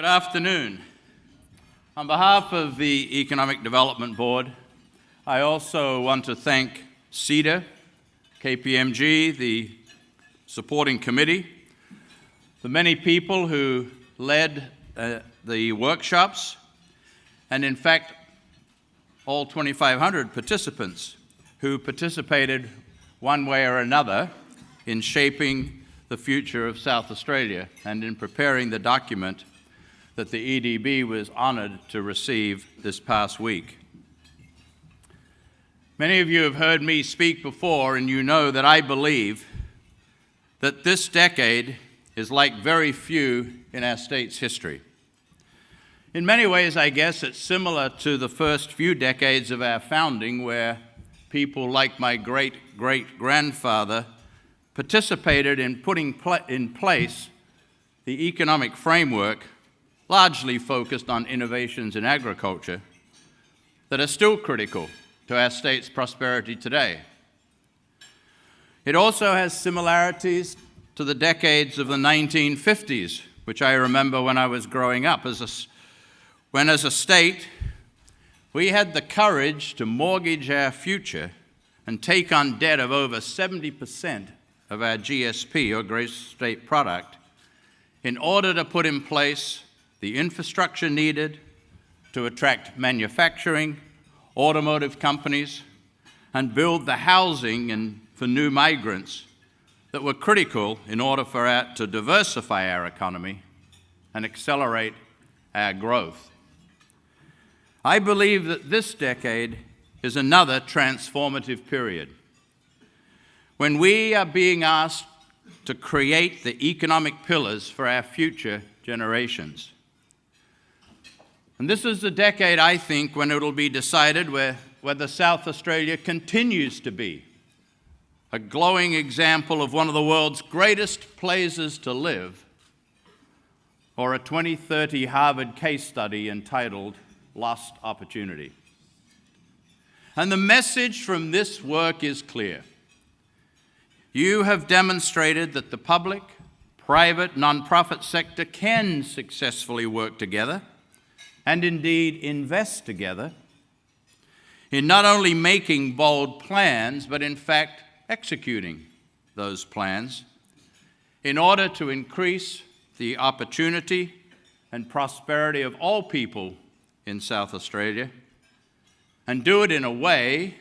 Good afternoon. On behalf of the Economic Development Board, I also want to thank CEDA, KPMG, the supporting committee, the many people who led the workshops, and in fact, all 2,500 participants who participated one way or another in shaping the future of South Australia and in preparing the document that the EDB was honoured to receive this past week. Many of you have heard me speak before, and you know that I believe that this decade is like very few in our state's history. In many ways, I guess it's similar to the first few decades of our founding, where people like my great-great-grandfather participated in putting in place the economic framework largely focused on innovations in agriculture that are still critical to our state's prosperity today. It also has similarities to the decades of the 1950s, which I remember when I was growing up, when as a state we had the courage to mortgage our future and take on debt of over 70% of our GSP, or gross state product, in order to put in place the infrastructure needed to attract manufacturing, automotive companies, and build the housing for new migrants that were critical in order to diversify our economy and accelerate our growth. I believe that this decade is another transformative period when we are being asked to create the economic pillars for our future generations. And this is the decade, I think, when it will be decided whether South Australia continues to be a glowing example of one of the world's greatest places to live, or a 2030 Harvard case study entitled Lost Opportunity. And the message from this work is clear. You have demonstrated that the public, private, non-profit sector can successfully work together and indeed invest together in not only making bold plans, but in fact executing those plans in order to increase the opportunity and prosperity of all people in South Australia, and do it in a way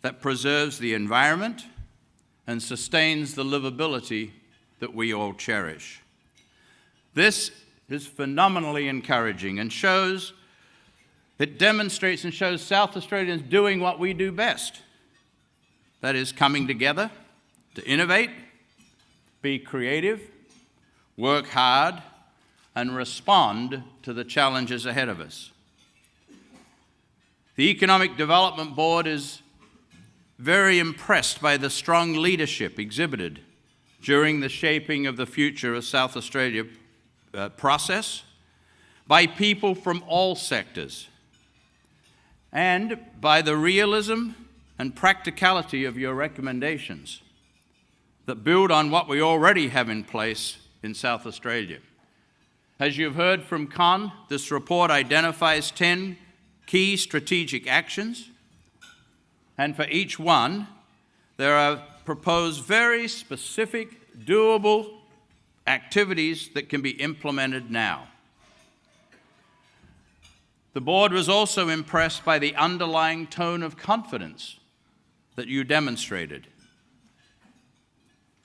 that preserves the environment and sustains the livability that we all cherish. This is phenomenally encouraging and demonstrates and shows South Australians doing what we do best. That is, coming together to innovate, be creative, work hard, and respond to the challenges ahead of us. The Economic Development Board is very impressed by the strong leadership exhibited during the shaping of the future of South Australia process by people from all sectors, and by the realism and practicality of your recommendations that build on what we already have in place in South Australia. As you've heard from Con, this report identifies 10 key strategic actions, and for each one, there are proposed very specific, doable activities that can be implemented now. The board was also impressed by the underlying tone of confidence that you demonstrated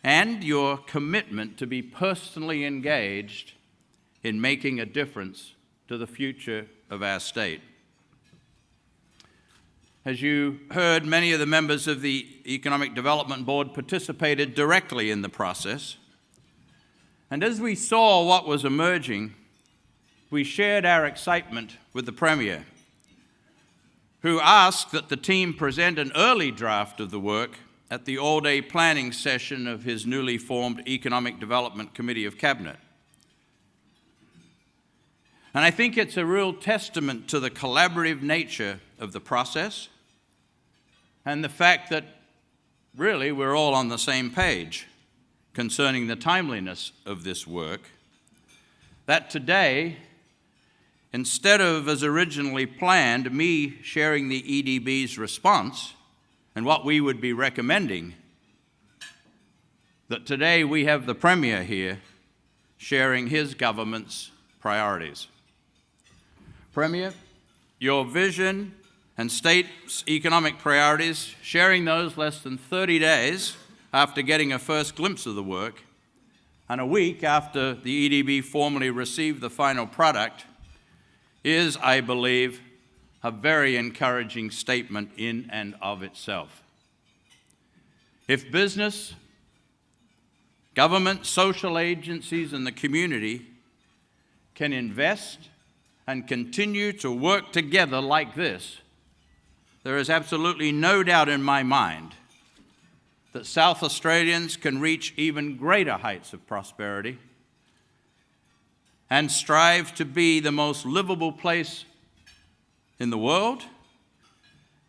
and your commitment to be personally engaged in making a difference to the future of our state. As you heard, many of the members of the Economic Development Board participated directly in the process. And as we saw what was emerging, we shared our excitement with the Premier, who asked that the team present an early draft of the work at the all-day planning session of his newly formed Economic Development Committee of Cabinet. And I think it's a real testament to the collaborative nature of the process and the fact that really we're all on the same page concerning the timeliness of this work, that today, instead of, as originally planned, me sharing the EDB's response and what we would be recommending, that today we have the Premier here sharing his government's priorities. Premier, your vision and state's economic priorities, sharing those less than 30 days after getting a first glimpse of the work, and a week after the EDB formally received the final product, is, I believe, a very encouraging statement in and of itself. If business, government, social agencies, and the community can invest and continue to work together like this, there is absolutely no doubt in my mind that South Australians can reach even greater heights of prosperity and strive to be the most livable place in the world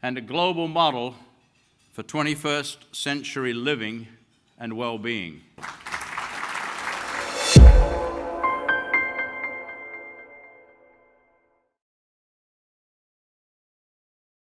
and a global model for 21st century living and well-being.